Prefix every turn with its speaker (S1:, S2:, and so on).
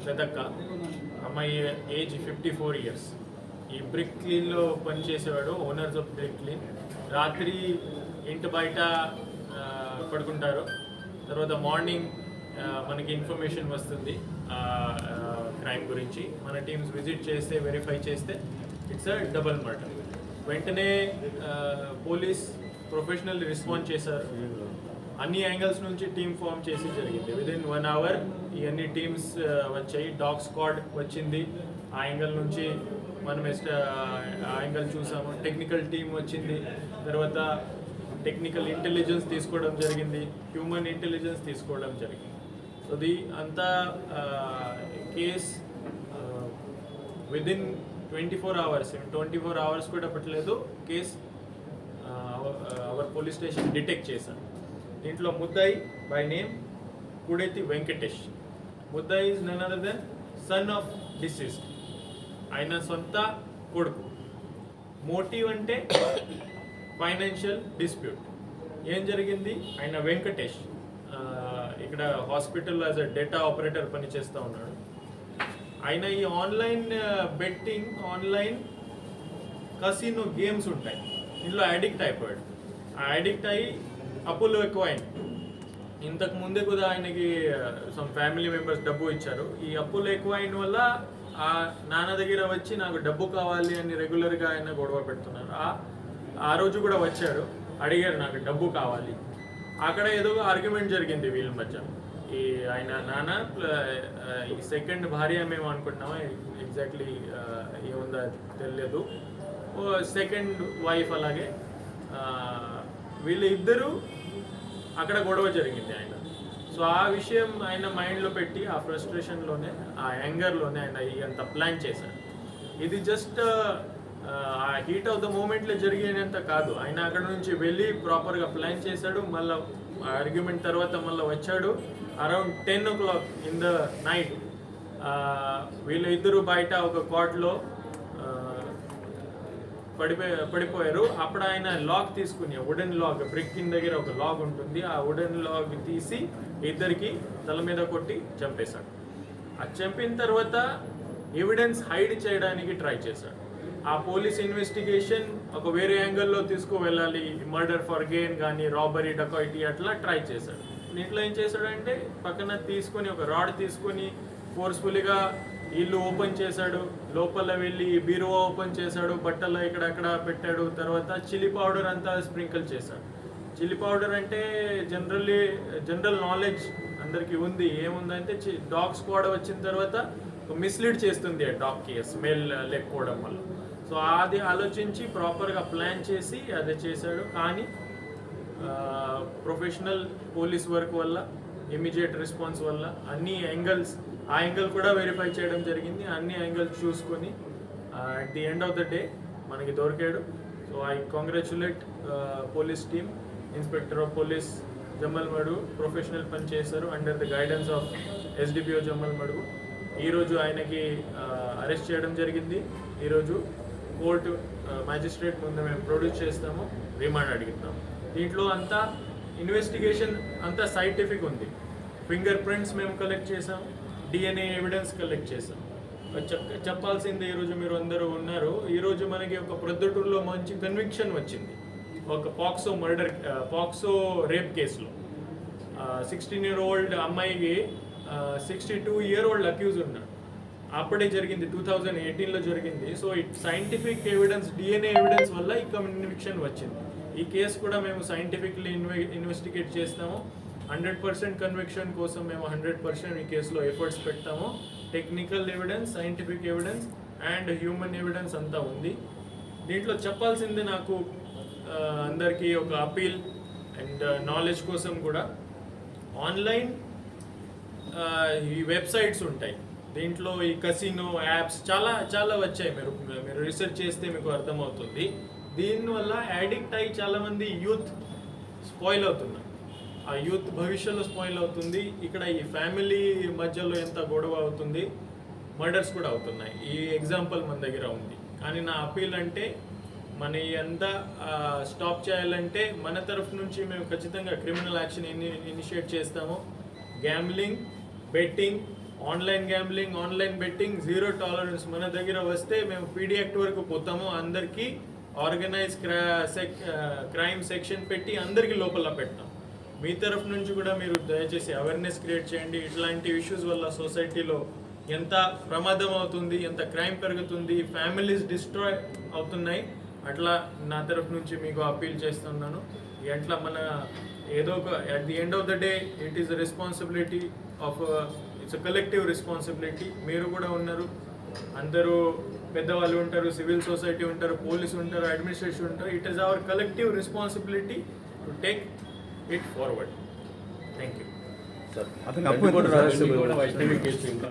S1: శ్రద్ధక్క. అమ్మాయి age 54 years. ఈ brick క్లీన్లో పనిచేసేవాడు, ఓనర్స్ ఆఫ్ బ్రిక్ క్లీన్. రాత్రి ఇంటి బయట పడుకుంటారు. తర్వాత మార్నింగ్ మనకి ఇన్ఫర్మేషన్ వస్తుంది క్రైమ్ గురించి. మన టీమ్స్ విజిట్ చేస్తే వెరిఫై చేస్తే ఇట్స్ అ డబల్ మర్డర్. వెంటనే పోలీస్ ప్రొఫెషనల్ రెస్పాన్స్ చేశారు. అన్ని యాంగిల్స్ నుంచి టీమ్ ఫామ్ చేసి జరిగింది. విదిన్ 1 hour ఈ అన్ని టీమ్స్ వచ్చాయి. డాగ్ స్క్వాడ్ వచ్చింది. ఆ యాంగిల్ నుంచి మనం ఆ యాంగిల్ చూసాము. టెక్నికల్ టీమ్ వచ్చింది. తర్వాత టెక్నికల్ ఇంటెలిజెన్స్ తీసుకోవడం జరిగింది. హ్యూమన్ ఇంటెలిజెన్స్ తీసుకోవడం జరిగింది. సో ది అంతా కేస్ విదిన్ 24 hours 24 hours కూడా పట్టలేదు. Case our police station detect చేశారు. దీంట్లో ముద్దాయి బై నేమ్ కుడేతి వెంకటేష్. ముద్దాయి is none other than son of deceased. ఆయన సొంత కొడుకు. మోటివ్ అంటే ఫైనాన్షియల్ డిస్ప్యూట్. ఏం జరిగింది? ఆయన వెంకటేష్ ఇక్కడ హాస్పిటల్లో యాజ్ అ డేటా ఆపరేటర్ పనిచేస్తూ ఉన్నాడు. ఆయన ఈ ఆన్లైన్ బెట్టింగ్, ఆన్లైన్ కసినో గేమ్స్ ఉంటాయి, ఇందులో అడిక్ట్ అయిపోయాడు. ఆ అడిక్ట్ అయ్యి అప్పులు ఎక్కువైంది. ఇంతకు ముందే కూడా ఆయనకి సమ్ ఫ్యామిలీ మెంబర్స్ డబ్బు ఇచ్చారు. ఈ అప్పులు ఎక్కువైన వల్ల ఆ నాన్న దగ్గర వచ్చి నాకు డబ్బు కావాలి అని రెగ్యులర్గా ఆయన గొడవ పెడుతున్నారు. ఆ రోజు కూడా వచ్చాడు, అడిగారు నాకు డబ్బు కావాలి. అక్కడ ఏదో ఆర్గ్యుమెంట్ జరిగింది వీళ్ళ మధ్య. ఈ ఆయన నాన్న ఈ సెకండ్ భార్య మేము అనుకుంటున్నాము, ఎగ్జాక్ట్లీ ఏముందో తెలియదు, సెకండ్ వైఫ్. అలాగే వీళ్ళ ఇద్దరు అక్కడ గొడవ జరిగింది ఆయన. సో ఆ విషయం ఆయన మైండ్లో పెట్టి ఆ ఫ్రస్ట్రేషన్లోనే, ఆ యాంగర్లోనే ఆయన అంత ప్లాన్ చేశాడు. ఇది జస్ట్ ఆ హీట్ ఆఫ్ ద మూమెంట్లో జరిగినంత కాదు. ఆయన అక్కడ నుంచి వెళ్ళి ప్రాపర్గా ప్లాన్ చేశాడు. మళ్ళీ ఆర్గ్యుమెంట్ తర్వాత మళ్ళీ వచ్చాడు. Around 10 o'clock in the night వీళ్ళ ఇద్దరు బయట ఒక కాట్లో పడిపోయారు. అప్పుడు ఆయన లాక్ తీసుకుని, వుడెన్ లాక్, బ్రిక్ కింద దగ్గర ఒక లాక్ ఉంటుంది, ఆ వుడెన్ లాక్ తీసి ఇద్దరికి తల మీద కొట్టి చంపేశాడు. అది చంపిన తర్వాత ఎవిడెన్స్ హైడ్ చేయడానికి ట్రై చేశాడు. ఆ పోలీస్ ఇన్వెస్టిగేషన్ ఒక వేరే యాంగిల్లో తీసుకువెళ్ళాలి, మర్డర్ ఫర్ గెయిన్ కానీ రాబరీ, డకాయిటీ అట్లా ట్రై చేశాడు. దీంట్లో ఏం చేశాడంటే పక్కన తీసుకొని ఒక రాడ్ తీసుకొని ఫోర్స్ఫుల్గా ఇల్లు ఓపెన్ చేశాడు. లోపల వెళ్ళి బీరువా ఓపెన్ చేశాడు, బట్టలు ఇక్కడక్కడ పెట్టాడు. తర్వాత చిల్లీ పౌడర్ అంతా స్ప్రింకిల్ చేశాడు. చిల్లీ పౌడర్ అంటే జనరల్ నాలెడ్జ్ అందరికీ ఉంది. ఏముందంటే డాగ్ స్క్వాడ్ వచ్చిన తర్వాత మిస్లీడ్ చేస్తుంది ఆ డాగ్కి స్మెల్ లేకపోవడం వల్ల. సో అది ఆలోచించి ప్రాపర్గా ప్లాన్ చేసి అదే చేశాడు. కానీ ప్రొఫెషనల్ పోలీస్ వర్క్ వల్ల, ఇమీడియట్ రెస్పాన్స్ వల్ల అన్ని యాంగిల్స్, ఆ యాంగిల్ కూడా వెరిఫై చేయడం జరిగింది. అన్ని యాంగిల్స్ చూసుకొని at the end of the day మనకి దొరికాడు. So I congratulate police team, inspector of police Jammalamadugu professional పని చేశారు under the guidance of SDPO Jammalamadugu. ఈరోజు ఆయనకి అరెస్ట్ చేయడం జరిగింది. ఈరోజు కోర్టు మ్యాజిస్ట్రేట్ ముందు మేము ప్రొడ్యూస్ చేస్తాము, రిమాండ్ అడుగుతాము. దీంట్లో అంతా ఇన్వెస్టిగేషన్ అంతా సైంటిఫిక్ ఉంది. ఫింగర్ ప్రింట్స్ మేము కలెక్ట్ చేసాం, DNA ఎవిడెన్స్ కలెక్ట్ చేసాం. చెప్పాల్సింది ఈరోజు మీరు అందరూ ఉన్నారు. ఈరోజు మనకి ఒక ప్రొద్దుటూరులో మంచి కన్విక్షన్ వచ్చింది. ఒక పాక్సో రేప్ కేసులో 16-year-old అమ్మాయికి 62-year-old అక్యూజ్ ఉన్నాడు. అప్పుడే జరిగింది, 2018లో జరిగింది. So scientific evidence, DNA evidence వల్ల ఈ కన్విక్షన్ వచ్చింది. ఈ కేసు కూడా మేము సైంటిఫిక్లీ ఇన్వెస్టిగేట్ చేస్తాము. 100% కన్విక్షన్ కోసం మేము 100% ఈ కేసులో ఎఫర్ట్స్ పెడతాము. Technical evidence, scientific evidence and human evidence అంతా ఉంది. దీంట్లో చెప్పాల్సింది నాకు అందరికీ ఒక అపీల్ అండ్ నాలెడ్జ్ కోసం కూడా, ఆన్లైన్ ఈ వెబ్సైట్స్ ఉంటాయి. దీంట్లో ఈ కసినో యాప్స్ చాలా వచ్చాయి. మీరు రీసెర్చ్ చేస్తే మీకు అర్థమవుతుంది. దీనివల్ల అడిక్ట్ అయ్యి చాలామంది యూత్ స్పాయిల్ అవుతున్నారు. ఆ యూత్ భవిష్యత్తులో స్పాయిల్ అవుతుంది. ఇక్కడ ఈ ఫ్యామిలీ మధ్యలో ఎంత గొడవ అవుతుంది, మర్డర్స్ కూడా అవుతున్నాయి. ఈ ఎగ్జాంపుల్ మన దగ్గర ఉంది. కానీ నా అపీల్ అంటే మన అంతా స్టాప్ చేయాలంటే మన తరఫు నుంచి మేము ఖచ్చితంగా క్రిమినల్ యాక్షన్ ఇనిషియేట్ చేస్తాము. Gambling, betting online gambling, online betting, zero tolerance. మన దగ్గర వస్తే మేము పీడీ యాక్ట్ వరకు పోతాము. అందరికీ ఆర్గనైజ్ క్రైమ్ సెక్షన్ పెట్టి అందరికీ లోపల పెడతాం. మీ తరఫు నుంచి కూడా మీరు దయచేసి అవేర్నెస్ క్రియేట్ చేయండి. ఇట్లాంటి ఇష్యూస్ వల్ల సొసైటీలో ఎంత ప్రమాదం అవుతుంది, ఎంత క్రైమ్ పెరుగుతుంది, ఫ్యామిలీస్ డిస్ట్రాయ్ అవుతున్నాయి. అట్లా నా తరఫు నుంచి మీకు అప్పీల్ చేస్తున్నాను. ఎట్లా మన ఏదో ఒక at the end of the day it is the responsibility of it's a collective responsibility. మీరు కూడా ఉన్నారు, అందరూ పెద్దవాళ్ళు ఉంటారు, సివిల్ సొసైటీ ఉంటారు, పోలీసు ఉంటారు, అడ్మినిస్ట్రేషన్ ఉంటారు. It is our collective responsibility to take it forward. Thank you.